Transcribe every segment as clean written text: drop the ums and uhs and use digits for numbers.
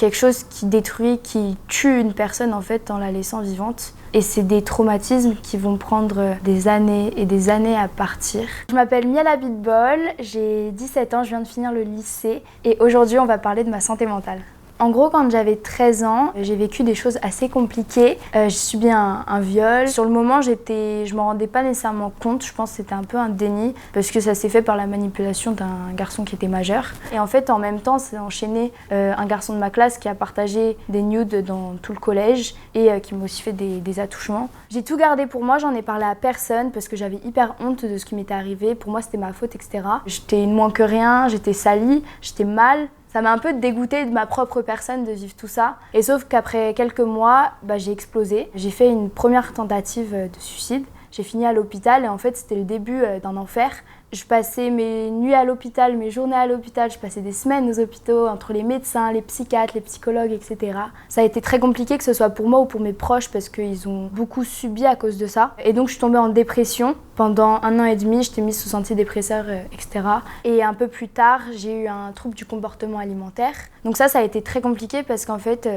quelque chose qui détruit, qui tue une personne en fait en la laissant vivante. Et c'est des traumatismes qui vont prendre des années et des années à partir. Je m'appelle Miala Bitbol, j'ai 17 ans, je viens de finir le lycée et aujourd'hui on va parler de ma santé mentale. En gros, quand j'avais 13 ans, j'ai vécu des choses assez compliquées. J'ai subi un viol. Sur le moment, je m'en rendais pas nécessairement compte. Je pense que c'était un peu un déni parce que ça s'est fait par la manipulation d'un garçon qui était majeur. Et en fait, en même temps, ça a enchaîné un garçon de ma classe qui a partagé des nudes dans tout le collège et qui m'a aussi fait des attouchements. J'ai tout gardé pour moi, j'en ai parlé à personne parce que j'avais hyper honte de ce qui m'était arrivé. Pour moi, c'était ma faute, etc. J'étais une moins que rien, j'étais salie, j'étais mal. Ça m'a un peu dégoûtée de ma propre personne de vivre tout ça. Et sauf qu'après quelques mois, j'ai explosé. J'ai fait une première tentative de suicide. J'ai fini à l'hôpital et en fait, c'était le début d'un enfer. Je passais mes nuits à l'hôpital, mes journées à l'hôpital, je passais des semaines aux hôpitaux, entre les médecins, les psychiatres, les psychologues, etc. Ça a été très compliqué que ce soit pour moi ou pour mes proches parce qu'ils ont beaucoup subi à cause de ça. Et donc je suis tombée en dépression. Pendant 1 an et demi, j'étais mise sous antidépresseurs, etc. Et un peu plus tard, j'ai eu un trouble du comportement alimentaire. Donc ça a été très compliqué parce qu'en fait,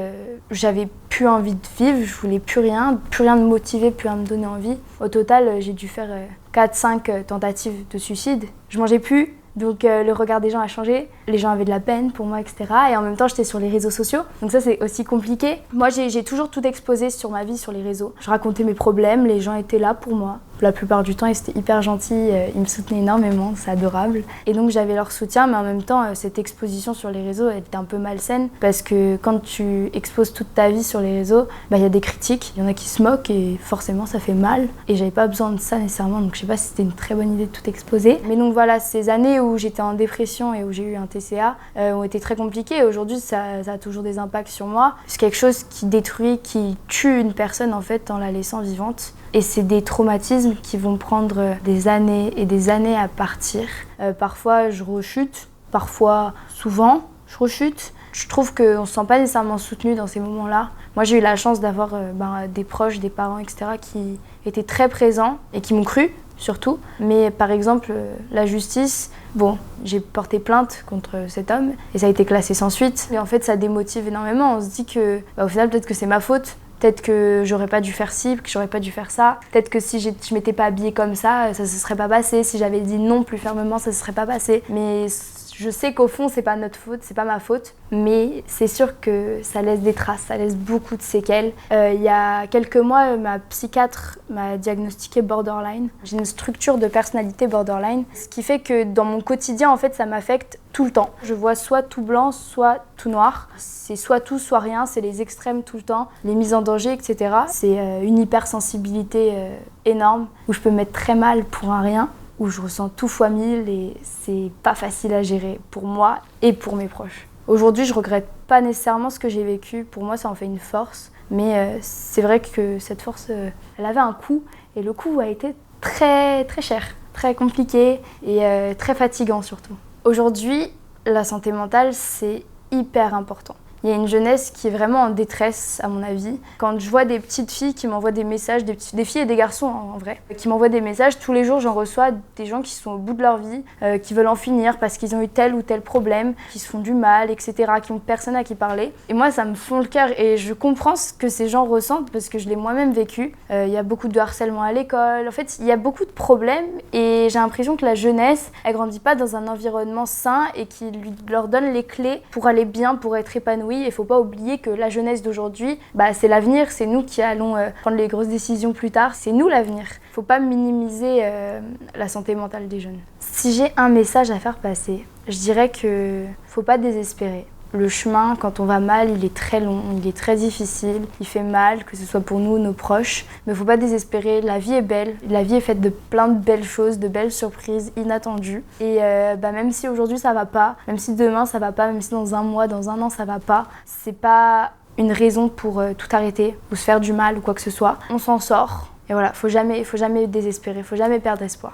j'avais plus envie de vivre, je voulais plus rien de motiver, plus rien de me donner envie. Au total, j'ai dû faire 4-5 tentatives de suicide. Je mangeais plus, donc le regard des gens a changé. Les gens avaient de la peine pour moi, etc. Et en même temps, j'étais sur les réseaux sociaux, donc ça c'est aussi compliqué. Moi, j'ai toujours tout exposé sur ma vie sur les réseaux. Je racontais mes problèmes, les gens étaient là pour moi. La plupart du temps, ils étaient hyper gentils, ils me soutenaient énormément, c'est adorable. Et donc j'avais leur soutien, mais en même temps, cette exposition sur les réseaux, elle était un peu malsaine parce que quand tu exposes toute ta vie sur les réseaux, y a des critiques, il y en a qui se moquent et forcément ça fait mal. Et j'avais pas besoin de ça nécessairement, donc je sais pas si c'était une très bonne idée de tout exposer. Mais donc voilà, ces années où j'étais en dépression et où j'ai eu un TCA ont été très compliquées. Et aujourd'hui, ça a toujours des impacts sur moi. C'est quelque chose qui détruit, qui tue une personne en fait en la laissant vivante. Et c'est des traumatismes qui vont prendre des années et des années à partir. Parfois, je rechute. Parfois, souvent, je rechute. Je trouve qu'on ne se sent pas nécessairement soutenu dans ces moments-là. Moi, j'ai eu la chance d'avoir des proches, des parents, etc. qui étaient très présents et qui m'ont cru, surtout. Mais par exemple, la justice, j'ai porté plainte contre cet homme et ça a été classé sans suite. Et en fait, ça démotive énormément. On se dit que, au final, peut-être que c'est ma faute. Peut-être que j'aurais pas dû faire ci, que j'aurais pas dû faire ça. Peut-être que si je m'étais pas habillée comme ça se serait pas passé. Si j'avais dit non plus fermement, ça se serait pas passé. Mais je sais qu'au fond, c'est pas notre faute, c'est pas ma faute. Mais c'est sûr que ça laisse des traces, ça laisse beaucoup de séquelles. Il y a quelques mois, ma psychiatre m'a diagnostiqué borderline. J'ai une structure de personnalité borderline, ce qui fait que dans mon quotidien, en fait, ça m'affecte tout le temps. Je vois soit tout blanc, soit tout noir. C'est soit tout, soit rien. C'est les extrêmes tout le temps, les mises en danger, etc. C'est une hypersensibilité énorme où je peux me mettre très mal pour un rien, où je ressens tout fois 1000 et c'est pas facile à gérer pour moi et pour mes proches. Aujourd'hui, je regrette pas nécessairement ce que j'ai vécu. Pour moi, ça en fait une force. Mais c'est vrai que cette force, elle avait un coût. Et le coût a été très, très cher, très compliqué et très fatigant surtout. Aujourd'hui, la santé mentale, c'est hyper important. Il y a une jeunesse qui est vraiment en détresse, à mon avis. Quand je vois des petites filles qui m'envoient des messages, des filles et des garçons en vrai, qui m'envoient des messages, tous les jours j'en reçois des gens qui sont au bout de leur vie, qui veulent en finir parce qu'ils ont eu tel ou tel problème, qui se font du mal, etc., qui n'ont personne à qui parler. Et moi, ça me fond le cœur et je comprends ce que ces gens ressentent parce que je l'ai moi-même vécu. Il y a beaucoup de harcèlement à l'école. En fait, il y a beaucoup de problèmes et j'ai l'impression que la jeunesse, elle grandit pas dans un environnement sain et qui leur donne les clés pour aller bien, pour être épanouie. Il ne faut pas oublier que la jeunesse d'aujourd'hui, c'est l'avenir, c'est nous qui allons prendre les grosses décisions plus tard, c'est nous l'avenir. Il ne faut pas minimiser la santé mentale des jeunes. Si j'ai un message à faire passer, je dirais qu'il ne faut pas désespérer. Le chemin, quand on va mal, il est très long, il est très difficile, il fait mal, que ce soit pour nous ou nos proches. Mais il ne faut pas désespérer, la vie est belle, la vie est faite de plein de belles choses, de belles surprises inattendues. Et même si aujourd'hui ça va pas, même si demain ça va pas, même si dans un mois, dans un an ça va pas, c'est pas une raison pour tout arrêter ou se faire du mal ou quoi que ce soit. On s'en sort. Et voilà, faut jamais désespérer, faut jamais perdre espoir.